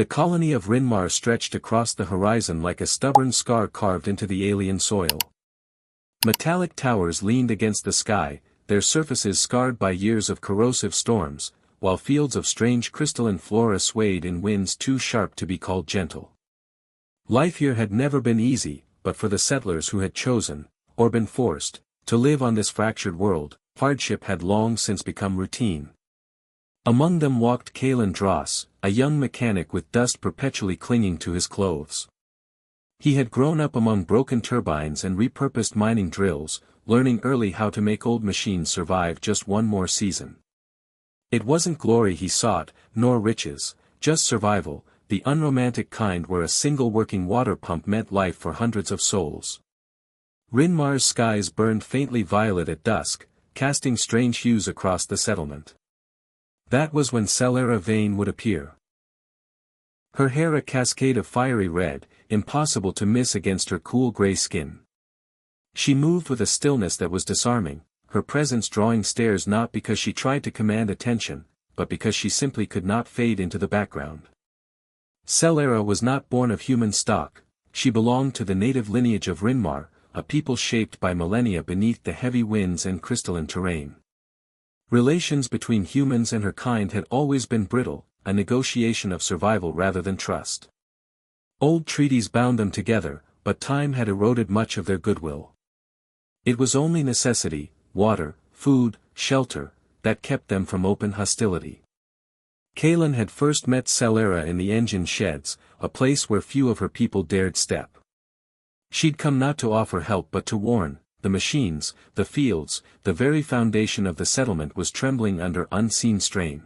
The colony of Rinmar stretched across the horizon like a stubborn scar carved into the alien soil. Metallic towers leaned against the sky, their surfaces scarred by years of corrosive storms, while fields of strange crystalline flora swayed in winds too sharp to be called gentle. Life here had never been easy, but for the settlers who had chosen, or been forced, to live on this fractured world, hardship had long since become routine. Among them walked Kalen Dross, a young mechanic with dust perpetually clinging to his clothes. He had grown up among broken turbines and repurposed mining drills, learning early how to make old machines survive just one more season. It wasn't glory he sought, nor riches, just survival, the unromantic kind where a single working water pump meant life for hundreds of souls. Rinmar's skies burned faintly violet at dusk, casting strange hues across the settlement. That was when Celera Vane would appear. Her hair a cascade of fiery red, impossible to miss against her cool gray skin. She moved with a stillness that was disarming, her presence drawing stares not because she tried to command attention, but because she simply could not fade into the background. Celera was not born of human stock, she belonged to the native lineage of Rinmar, a people shaped by millennia beneath the heavy winds and crystalline terrain. Relations between humans and her kind had always been brittle, a negotiation of survival rather than trust. Old treaties bound them together, but time had eroded much of their goodwill. It was only necessity, water, food, shelter, that kept them from open hostility. Kalen had first met Celera in the engine sheds, a place where few of her people dared step. She'd come not to offer help but to warn. The machines, the fields, the very foundation of the settlement was trembling under unseen strain.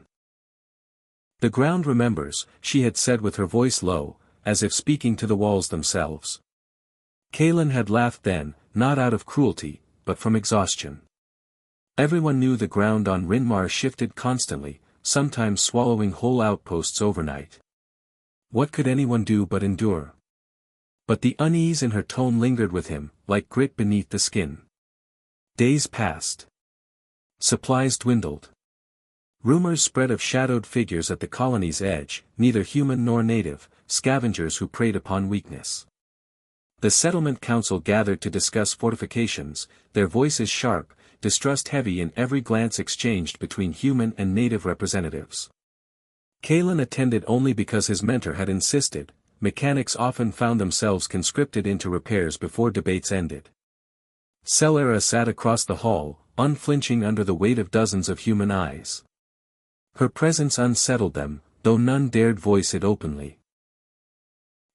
The ground remembers, she had said with her voice low, as if speaking to the walls themselves. Kalen had laughed then, not out of cruelty, but from exhaustion. Everyone knew the ground on Rinmar shifted constantly, sometimes swallowing whole outposts overnight. What could anyone do but endure? But the unease in her tone lingered with him, like grit beneath the skin. Days passed. Supplies dwindled. Rumors spread of shadowed figures at the colony's edge, neither human nor native, scavengers who preyed upon weakness. The settlement council gathered to discuss fortifications, their voices sharp, distrust heavy in every glance exchanged between human and native representatives. Kalen attended only because his mentor had insisted. Mechanics often found themselves conscripted into repairs before debates ended. Celera sat across the hall, unflinching under the weight of dozens of human eyes. Her presence unsettled them, though none dared voice it openly.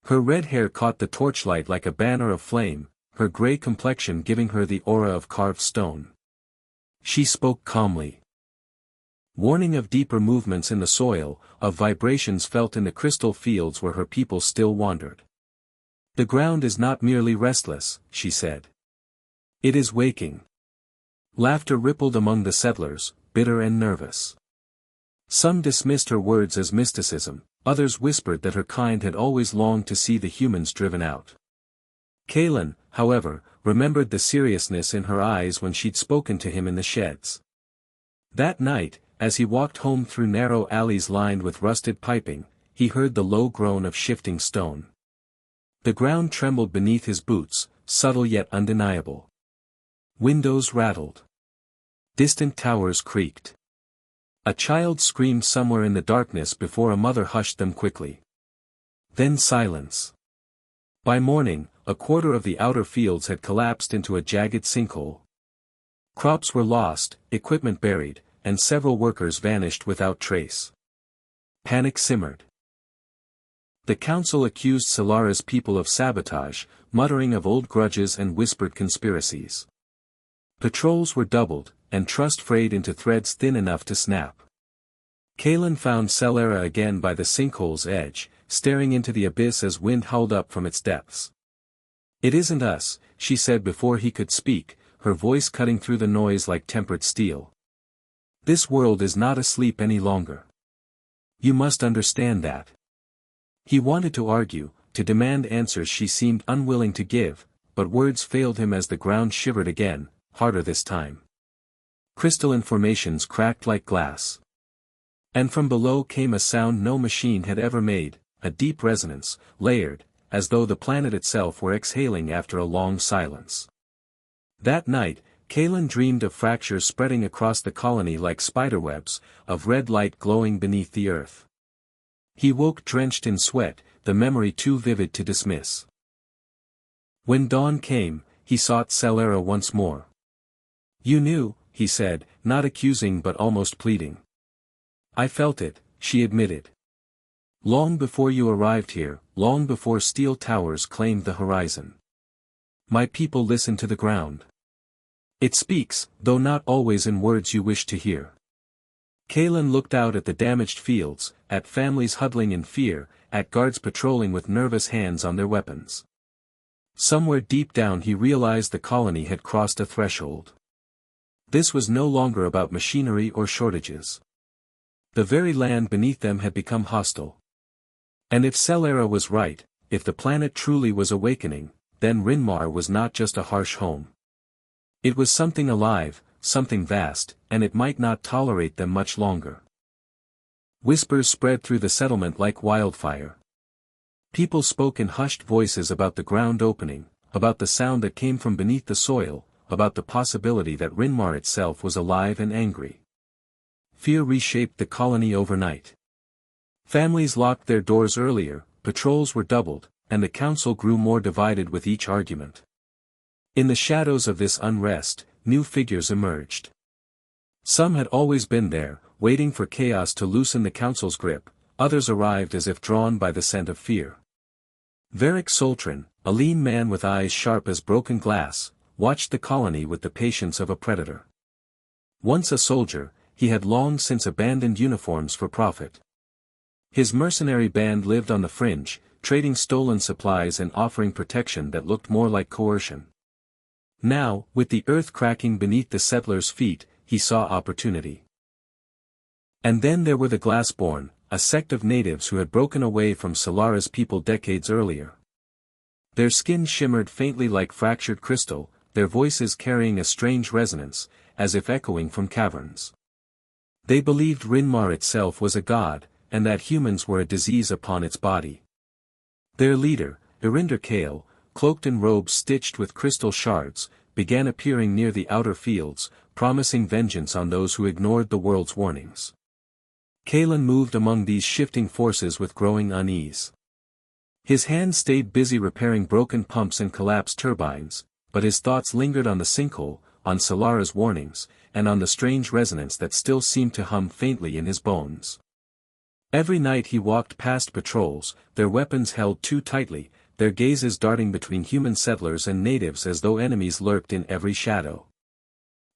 Her red hair caught the torchlight like a banner of flame, her gray complexion giving her the aura of carved stone. She spoke calmly. Warning of deeper movements in the soil, of vibrations felt in the crystal fields where her people still wandered. The ground is not merely restless, she said. It is waking. Laughter rippled among the settlers, bitter and nervous. Some dismissed her words as mysticism, others whispered that her kind had always longed to see the humans driven out. Kalen, however, remembered the seriousness in her eyes when she'd spoken to him in the sheds. That night, as he walked home through narrow alleys lined with rusted piping, he heard the low groan of shifting stone. The ground trembled beneath his boots, subtle yet undeniable. Windows rattled. Distant towers creaked. A child screamed somewhere in the darkness before a mother hushed them quickly. Then silence. By morning, a quarter of the outer fields had collapsed into a jagged sinkhole. Crops were lost, equipment buried, and several workers vanished without trace. Panic simmered. The council accused Solara's people of sabotage, muttering of old grudges and whispered conspiracies. Patrols were doubled, and trust frayed into threads thin enough to snap. Kalen found Celera again by the sinkhole's edge, staring into the abyss as wind howled up from its depths. "It isn't us," she said before he could speak, her voice cutting through the noise like tempered steel. "This world is not asleep any longer. You must understand that." He wanted to argue, to demand answers she seemed unwilling to give, but words failed him as the ground shivered again, harder this time. Crystalline formations cracked like glass. And from below came a sound no machine had ever made, a deep resonance, layered, as though the planet itself were exhaling after a long silence. That night, Kalen dreamed of fractures spreading across the colony like spiderwebs, of red light glowing beneath the earth. He woke drenched in sweat, the memory too vivid to dismiss. When dawn came, he sought Celera once more. "You knew," he said, not accusing but almost pleading. "I felt it," she admitted. "Long before you arrived here, long before steel towers claimed the horizon. My people listen to the ground. It speaks, though not always in words you wish to hear." Kalen looked out at the damaged fields, at families huddling in fear, at guards patrolling with nervous hands on their weapons. Somewhere deep down he realized the colony had crossed a threshold. This was no longer about machinery or shortages. The very land beneath them had become hostile. And if Celera was right, if the planet truly was awakening, then Rinmar was not just a harsh home. It was something alive, something vast, and it might not tolerate them much longer. Whispers spread through the settlement like wildfire. People spoke in hushed voices about the ground opening, about the sound that came from beneath the soil, about the possibility that Rinmar itself was alive and angry. Fear reshaped the colony overnight. Families locked their doors earlier, patrols were doubled, and the council grew more divided with each argument. In the shadows of this unrest, new figures emerged. Some had always been there, waiting for chaos to loosen the council's grip, others arrived as if drawn by the scent of fear. Varric Soltran, a lean man with eyes sharp as broken glass, watched the colony with the patience of a predator. Once a soldier, he had long since abandoned uniforms for profit. His mercenary band lived on the fringe, trading stolen supplies and offering protection that looked more like coercion. Now, with the earth cracking beneath the settlers' feet, he saw opportunity. And then there were the Glassborn, a sect of natives who had broken away from Solara's people decades earlier. Their skin shimmered faintly like fractured crystal, their voices carrying a strange resonance, as if echoing from caverns. They believed Rinmar itself was a god, and that humans were a disease upon its body. Their leader, Irinder Kale, cloaked in robes stitched with crystal shards, began appearing near the outer fields, promising vengeance on those who ignored the world's warnings. Kalen moved among these shifting forces with growing unease. His hands stayed busy repairing broken pumps and collapsed turbines, but his thoughts lingered on the sinkhole, on Solara's warnings, and on the strange resonance that still seemed to hum faintly in his bones. Every night he walked past patrols, their weapons held too tightly, their gazes darting between human settlers and natives as though enemies lurked in every shadow.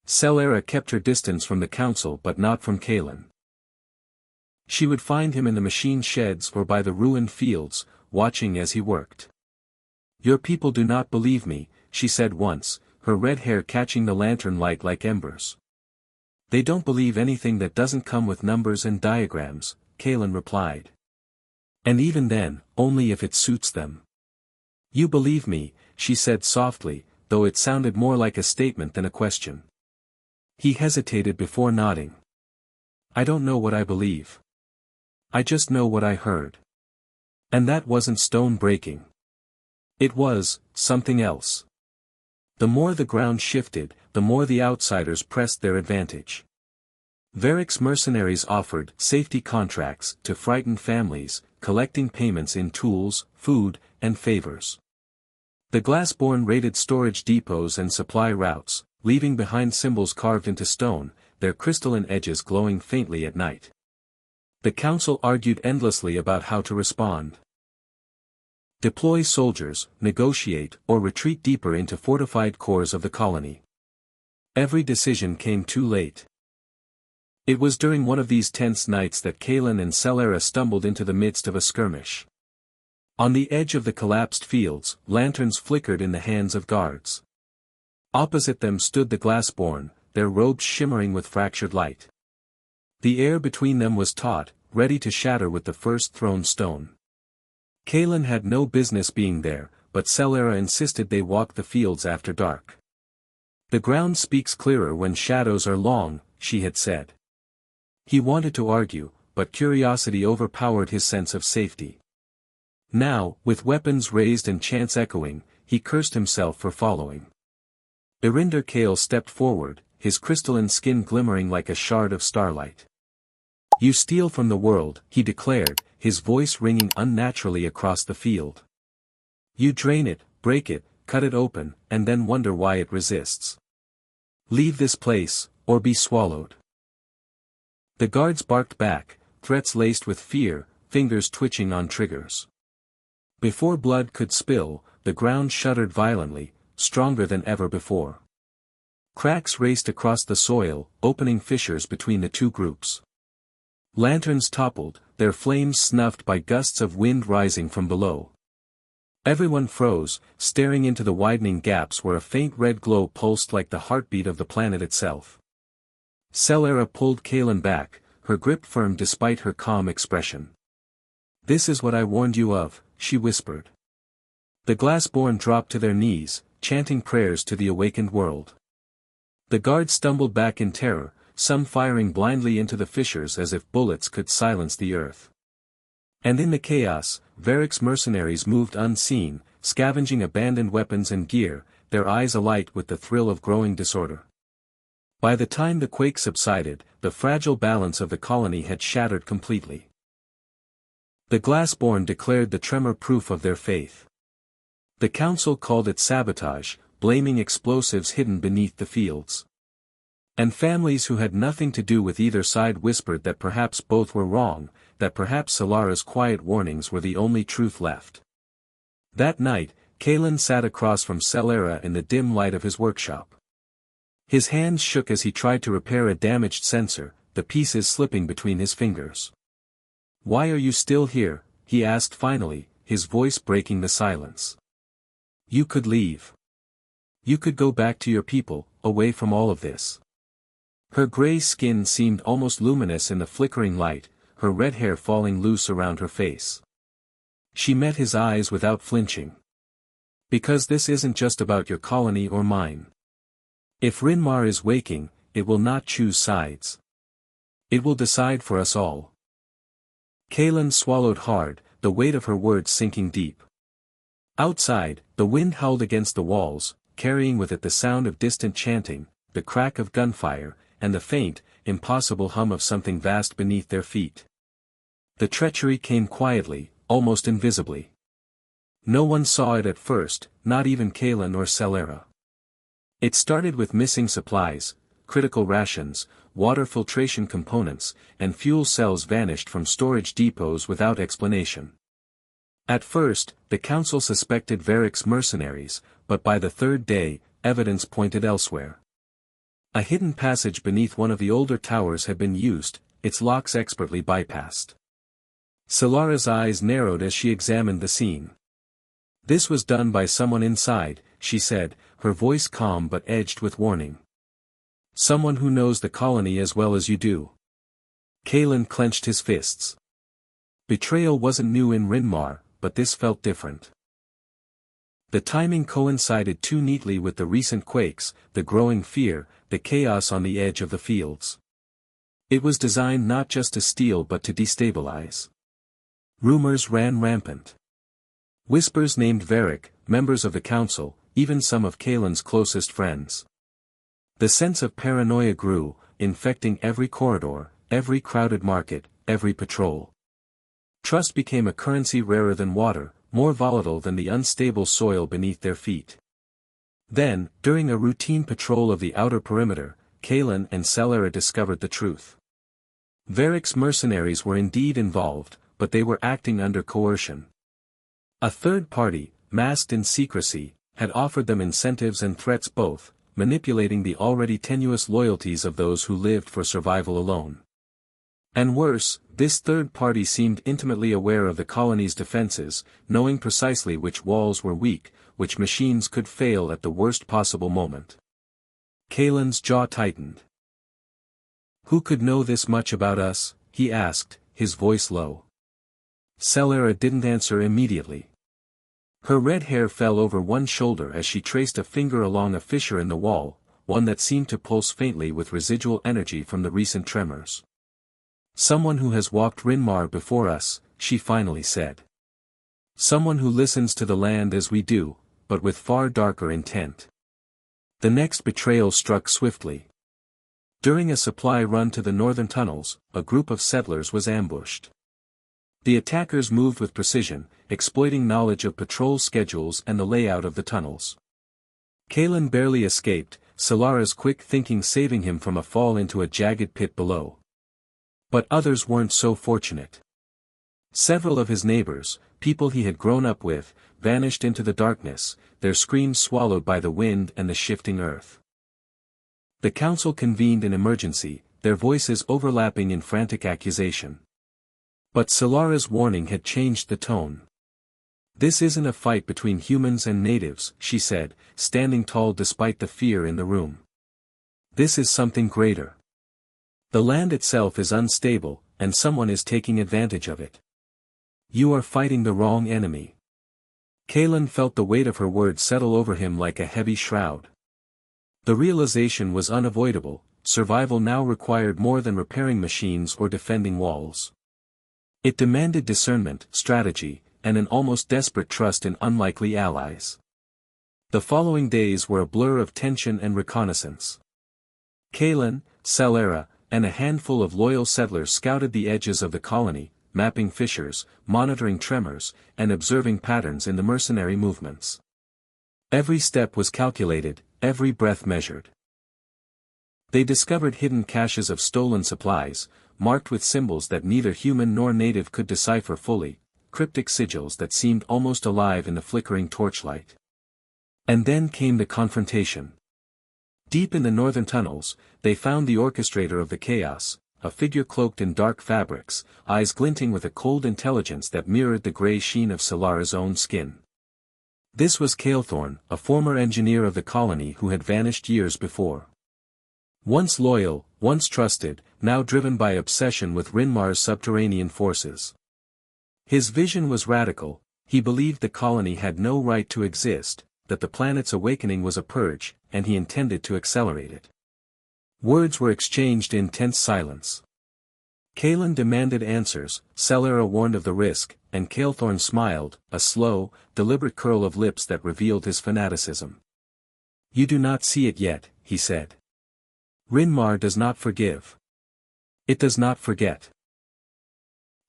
Celera kept her distance from the council but not from Kalen. She would find him in the machine sheds or by the ruined fields, watching as he worked. "Your people do not believe me," she said once, her red hair catching the lantern light like embers. "They don't believe anything that doesn't come with numbers and diagrams," Kalen replied. "And even then, only if it suits them." "You believe me," she said softly, though it sounded more like a statement than a question. He hesitated before nodding. "I don't know what I believe. I just know what I heard." And that wasn't stone breaking. It was something else. The more the ground shifted, the more the outsiders pressed their advantage. Varric's mercenaries offered safety contracts to frightened families, collecting payments in tools, food, and favors. The Glassborn raided storage depots and supply routes, leaving behind symbols carved into stone, their crystalline edges glowing faintly at night. The council argued endlessly about how to respond. Deploy soldiers, negotiate, or retreat deeper into fortified cores of the colony. Every decision came too late. It was during one of these tense nights that Kalen and Celera stumbled into the midst of a skirmish. On the edge of the collapsed fields, lanterns flickered in the hands of guards. Opposite them stood the Glassborn, their robes shimmering with fractured light. The air between them was taut, ready to shatter with the first thrown stone. Kalen had no business being there, but Celera insisted they walk the fields after dark. "The ground speaks clearer when shadows are long," she had said. He wanted to argue, but curiosity overpowered his sense of safety. Now, with weapons raised and chants echoing, he cursed himself for following. Irinder Kale stepped forward, his crystalline skin glimmering like a shard of starlight. "You steal from the world," he declared, his voice ringing unnaturally across the field. "You drain it, break it, cut it open, and then wonder why it resists. Leave this place, or be swallowed." The guards barked back, threats laced with fear, fingers twitching on triggers. Before blood could spill, the ground shuddered violently, stronger than ever before. Cracks raced across the soil, opening fissures between the two groups. Lanterns toppled, their flames snuffed by gusts of wind rising from below. Everyone froze, staring into the widening gaps where a faint red glow pulsed like the heartbeat of the planet itself. Celera pulled Kalen back, her grip firm despite her calm expression. "This is what I warned you of," she whispered. The Glassborn dropped to their knees, chanting prayers to the awakened world. The guards stumbled back in terror, some firing blindly into the fissures as if bullets could silence the earth. And in the chaos, Varric's mercenaries moved unseen, scavenging abandoned weapons and gear, their eyes alight with the thrill of growing disorder. By the time the quake subsided, the fragile balance of the colony had shattered completely. The Glassborn declared the tremor proof of their faith. The council called it sabotage, blaming explosives hidden beneath the fields. And families who had nothing to do with either side whispered that perhaps both were wrong, that perhaps Solara's quiet warnings were the only truth left. That night, Kalen sat across from Celera in the dim light of his workshop. His hands shook as he tried to repair a damaged sensor, the pieces slipping between his fingers. "Why are you still here?" he asked finally, his voice breaking the silence. "You could leave. You could go back to your people, away from all of this." Her gray skin seemed almost luminous in the flickering light, her red hair falling loose around her face. She met his eyes without flinching. "Because this isn't just about your colony or mine. If Rinmar is waking, it will not choose sides. It will decide for us all." Kalen swallowed hard, the weight of her words sinking deep. Outside, the wind howled against the walls, carrying with it the sound of distant chanting, the crack of gunfire, and the faint, impossible hum of something vast beneath their feet. The treachery came quietly, almost invisibly. No one saw it at first, not even Kalen or Celera. It started with missing supplies, critical rations, water filtration components, and fuel cells vanished from storage depots without explanation. At first, the council suspected Varric's mercenaries, but by the third day, evidence pointed elsewhere. A hidden passage beneath one of the older towers had been used, its locks expertly bypassed. Solara's eyes narrowed as she examined the scene. "This was done by someone inside," she said, her voice calm but edged with warning. "Someone who knows the colony as well as you do." Kalen clenched his fists. Betrayal wasn't new in Rinmar, but this felt different. The timing coincided too neatly with the recent quakes, the growing fear, the chaos on the edge of the fields. It was designed not just to steal but to destabilize. Rumors ran rampant. Whispers named Varric, members of the council, even some of Kalen's closest friends. The sense of paranoia grew, infecting every corridor, every crowded market, every patrol. Trust became a currency rarer than water, more volatile than the unstable soil beneath their feet. Then, during a routine patrol of the outer perimeter, Kalen and Celera discovered the truth. Varric's mercenaries were indeed involved, but they were acting under coercion. A third party, masked in secrecy, had offered them incentives and threats both, manipulating the already tenuous loyalties of those who lived for survival alone. And worse, this third party seemed intimately aware of the colony's defenses, knowing precisely which walls were weak, which machines could fail at the worst possible moment. Kalen's jaw tightened. "Who could know this much about us?" he asked, his voice low. Celera didn't answer immediately. Her red hair fell over one shoulder as she traced a finger along a fissure in the wall, one that seemed to pulse faintly with residual energy from the recent tremors. "Someone who has walked Rinmar before us," she finally said. Someone who listens to the land as we do, but with far darker intent. The next betrayal struck swiftly. During a supply run to the northern tunnels, a group of settlers was ambushed. The attackers moved with precision, exploiting knowledge of patrol schedules and the layout of the tunnels. Kalen barely escaped, Solara's quick thinking saving him from a fall into a jagged pit below. But others weren't so fortunate. Several of his neighbors, people he had grown up with, vanished into the darkness, their screams swallowed by the wind and the shifting earth. The council convened in emergency, their voices overlapping in frantic accusation. But Solara's warning had changed the tone. "This isn't a fight between humans and natives," she said, standing tall despite the fear in the room. "This is something greater. The land itself is unstable, and someone is taking advantage of it. You are fighting the wrong enemy." Kalen felt the weight of her words settle over him like a heavy shroud. The realization was unavoidable, survival now required more than repairing machines or defending walls. It demanded discernment, strategy, and an almost desperate trust in unlikely allies. The following days were a blur of tension and reconnaissance. Kalen, Solara, and a handful of loyal settlers scouted the edges of the colony, mapping fissures, monitoring tremors, and observing patterns in the mercenary movements. Every step was calculated, every breath measured. They discovered hidden caches of stolen supplies, marked with symbols that neither human nor native could decipher fully, cryptic sigils that seemed almost alive in the flickering torchlight. And then came the confrontation. Deep in the northern tunnels, they found the orchestrator of the chaos, a figure cloaked in dark fabrics, eyes glinting with a cold intelligence that mirrored the grey sheen of Solara's own skin. This was Kalethorn, a former engineer of the colony who had vanished years before. Once loyal, once trusted, now driven by obsession with Rinmar's subterranean forces. His vision was radical, he believed the colony had no right to exist, that the planet's awakening was a purge, and he intended to accelerate it. Words were exchanged in tense silence. Kalen demanded answers, Solara warned of the risk, and Kalethorn smiled, a slow, deliberate curl of lips that revealed his fanaticism. "You do not see it yet," he said. "Rinmar does not forgive. It does not forget.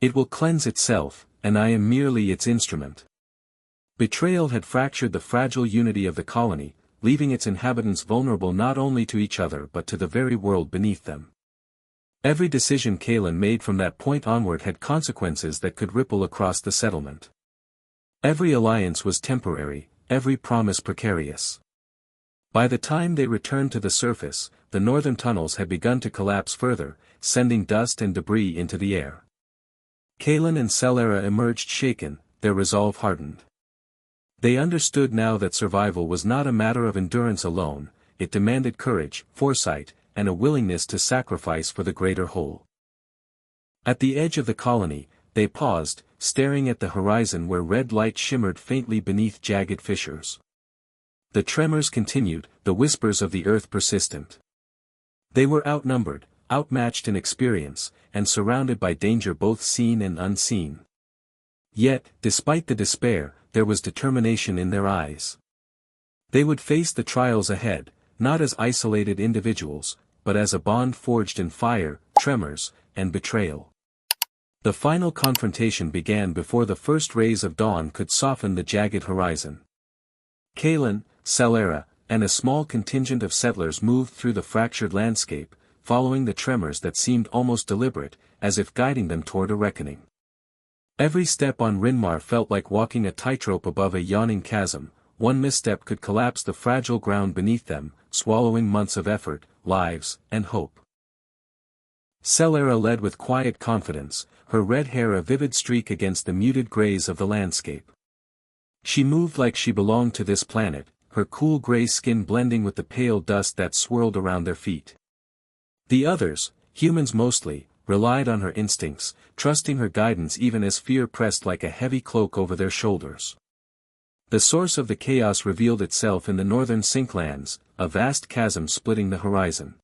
It will cleanse itself, and I am merely its instrument." Betrayal had fractured the fragile unity of the colony, leaving its inhabitants vulnerable not only to each other but to the very world beneath them. Every decision Kalen made from that point onward had consequences that could ripple across the settlement. Every alliance was temporary, every promise precarious. By the time they returned to the surface, the northern tunnels had begun to collapse further, sending dust and debris into the air. Kalen and Solara emerged shaken, their resolve hardened. They understood now that survival was not a matter of endurance alone, it demanded courage, foresight, and a willingness to sacrifice for the greater whole. At the edge of the colony, they paused, staring at the horizon where red light shimmered faintly beneath jagged fissures. The tremors continued, the whispers of the earth persistent. They were outnumbered, outmatched in experience, and surrounded by danger both seen and unseen. Yet, despite the despair, there was determination in their eyes. They would face the trials ahead, not as isolated individuals, but as a bond forged in fire, tremors, and betrayal. The final confrontation began before the first rays of dawn could soften the jagged horizon. Kalen, Solara, and a small contingent of settlers moved through the fractured landscape, following the tremors that seemed almost deliberate, as if guiding them toward a reckoning. Every step on Rinmar felt like walking a tightrope above a yawning chasm. One misstep could collapse the fragile ground beneath them, swallowing months of effort, lives, and hope. Solara led with quiet confidence, her red hair a vivid streak against the muted grays of the landscape. She moved like she belonged to this planet, her cool gray skin blending with the pale dust that swirled around their feet. The others, humans mostly, relied on her instincts, trusting her guidance even as fear pressed like a heavy cloak over their shoulders. The source of the chaos revealed itself in the northern Sinklands, a vast chasm splitting the horizon.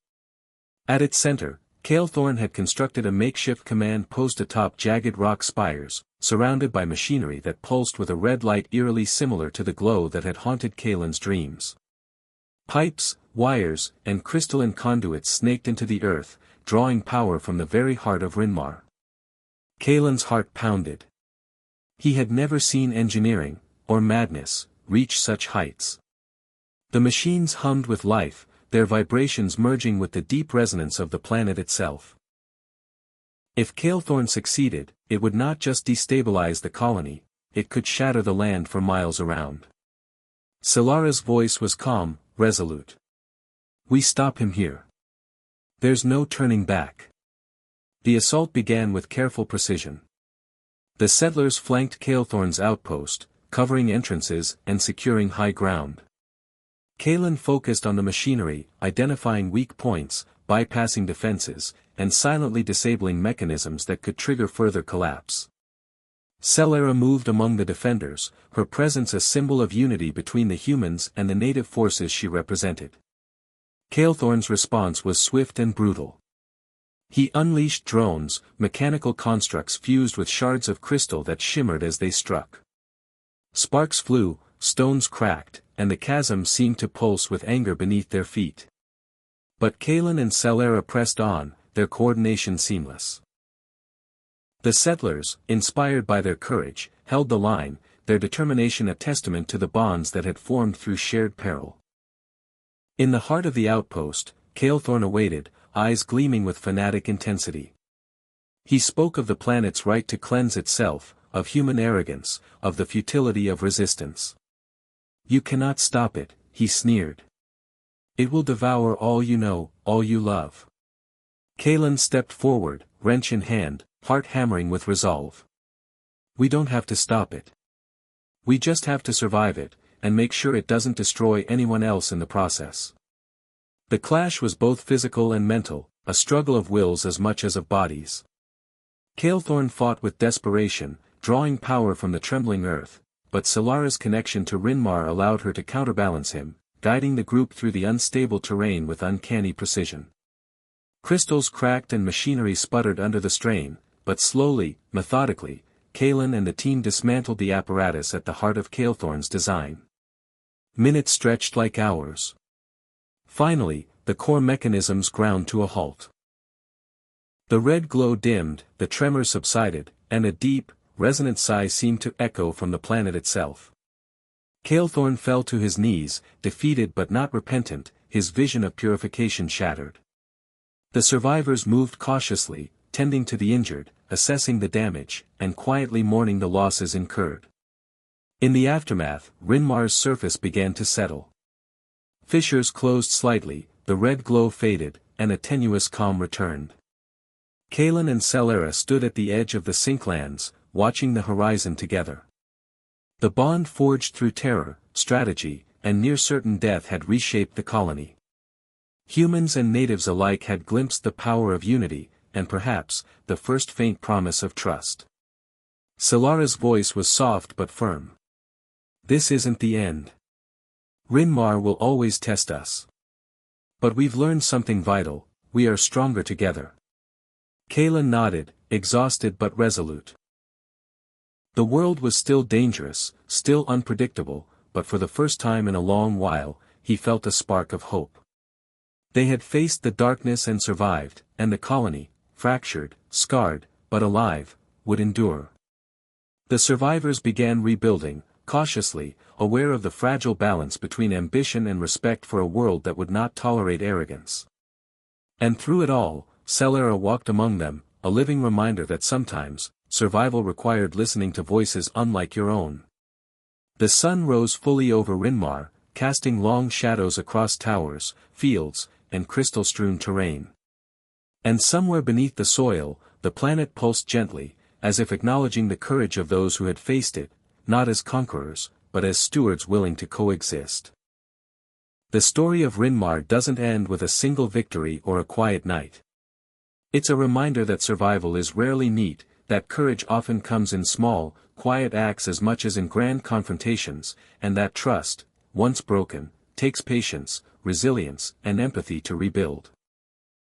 At its center, Kalethorn had constructed a makeshift command post atop jagged rock spires, surrounded by machinery that pulsed with a red light eerily similar to the glow that had haunted Kalen's dreams. Pipes, wires, and crystalline conduits snaked into the earth, drawing power from the very heart of Rinmar. Kalen's heart pounded. He had never seen engineering, or madness, reach such heights. The machines hummed with life, their vibrations merging with the deep resonance of the planet itself. If Kalethorn succeeded, it would not just destabilize the colony, it could shatter the land for miles around. Solara's voice was calm, resolute. We stop him here. There's no turning back. The assault began with careful precision. The settlers flanked Kalethorn's outpost, covering entrances and securing high ground. Kalen focused on the machinery, identifying weak points, bypassing defenses, and silently disabling mechanisms that could trigger further collapse. Celera moved among the defenders, her presence a symbol of unity between the humans and the native forces she represented. Kalethorn's response was swift and brutal. He unleashed drones, mechanical constructs fused with shards of crystal that shimmered as they struck. Sparks flew, stones cracked, and the chasm seemed to pulse with anger beneath their feet. But Kalen and Celera pressed on, their coordination seamless. The settlers, inspired by their courage, held the line, their determination a testament to the bonds that had formed through shared peril. In the heart of the outpost, Kalethorn awaited, eyes gleaming with fanatic intensity. He spoke of the planet's right to cleanse itself, of human arrogance, of the futility of resistance. You cannot stop it, he sneered. It will devour all you know, all you love. Kalen stepped forward, wrench in hand, heart hammering with resolve. We don't have to stop it. We just have to survive it, and make sure it doesn't destroy anyone else in the process. The clash was both physical and mental, a struggle of wills as much as of bodies. Kalethorn fought with desperation, drawing power from the trembling earth, but Solara's connection to Rinmar allowed her to counterbalance him, guiding the group through the unstable terrain with uncanny precision. Crystals cracked and machinery sputtered under the strain, but slowly, methodically, Kalen and the team dismantled the apparatus at the heart of Kalethorn's design. Minutes stretched like hours. Finally, the core mechanisms ground to a halt. The red glow dimmed, the tremor subsided, and a deep, resonant sigh seemed to echo from the planet itself. Kalethorn fell to his knees, defeated but not repentant, his vision of purification shattered. The survivors moved cautiously, tending to the injured, assessing the damage, and quietly mourning the losses incurred. In the aftermath, Rinmar's surface began to settle. Fissures closed slightly, the red glow faded, and a tenuous calm returned. Kalen and Celera stood at the edge of the sinklands, watching the horizon together. The bond forged through terror, strategy, and near-certain death had reshaped the colony. Humans and natives alike had glimpsed the power of unity, and perhaps, the first faint promise of trust. Solara's voice was soft but firm. This isn't the end. Rinmar will always test us. But we've learned something vital, we are stronger together. Kalen nodded, exhausted but resolute. The world was still dangerous, still unpredictable, but for the first time in a long while, he felt a spark of hope. They had faced the darkness and survived, and the colony, fractured, scarred, but alive, would endure. The survivors began rebuilding, cautiously, aware of the fragile balance between ambition and respect for a world that would not tolerate arrogance. And through it all, Celera walked among them, a living reminder that sometimes, survival required listening to voices unlike your own. The sun rose fully over Rinmar, casting long shadows across towers, fields, and crystal-strewn terrain. And somewhere beneath the soil, the planet pulsed gently, as if acknowledging the courage of those who had faced it, not as conquerors, but as stewards willing to coexist. The story of Rinmar doesn't end with a single victory or a quiet night. It's a reminder that survival is rarely neat, that courage often comes in small, quiet acts as much as in grand confrontations, and that trust, once broken, takes patience, resilience, and empathy to rebuild.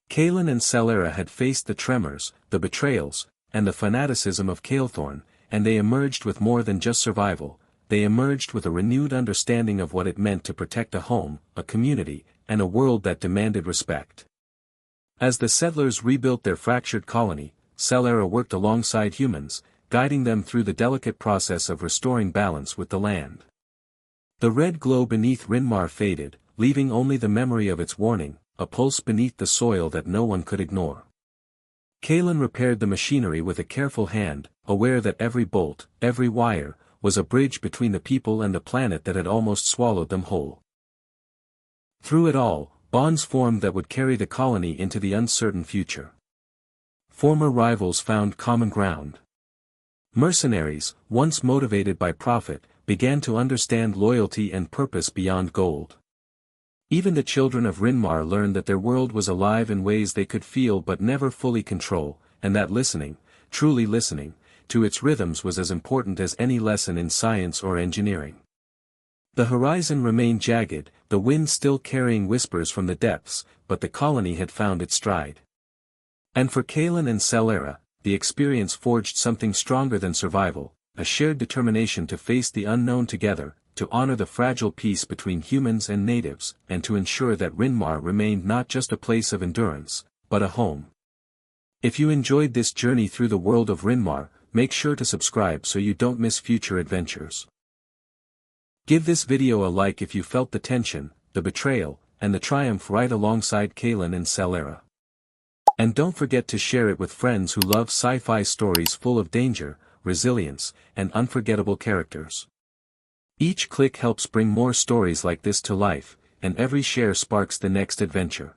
Kaelin and Celera had faced the tremors, the betrayals, and the fanaticism of Kael'thorn, and they emerged with more than just survival. They emerged with a renewed understanding of what it meant to protect a home, a community, and a world that demanded respect. As the settlers rebuilt their fractured colony, Celera worked alongside humans, guiding them through the delicate process of restoring balance with the land. The red glow beneath Rinmar faded, leaving only the memory of its warning, a pulse beneath the soil that no one could ignore. Kaelin repaired the machinery with a careful hand, aware that every bolt, every wire, was a bridge between the people and the planet that had almost swallowed them whole. Through it all, bonds formed that would carry the colony into the uncertain future. Former rivals found common ground. Mercenaries, once motivated by profit, began to understand loyalty and purpose beyond gold. Even the children of Rinmar learned that their world was alive in ways they could feel but never fully control, and that listening, truly listening, to its rhythms was as important as any lesson in science or engineering. The horizon remained jagged, the wind still carrying whispers from the depths, but the colony had found its stride. And for Kaelin and Celera, the experience forged something stronger than survival, a shared determination to face the unknown together, to honor the fragile peace between humans and natives, and to ensure that Rinmar remained not just a place of endurance, but a home. If you enjoyed this journey through the world of Rinmar, make sure to subscribe so you don't miss future adventures. Give this video a like if you felt the tension, the betrayal, and the triumph right alongside Kaelin and Celera. And don't forget to share it with friends who love sci-fi stories full of danger, resilience, and unforgettable characters. Each click helps bring more stories like this to life, and every share sparks the next adventure.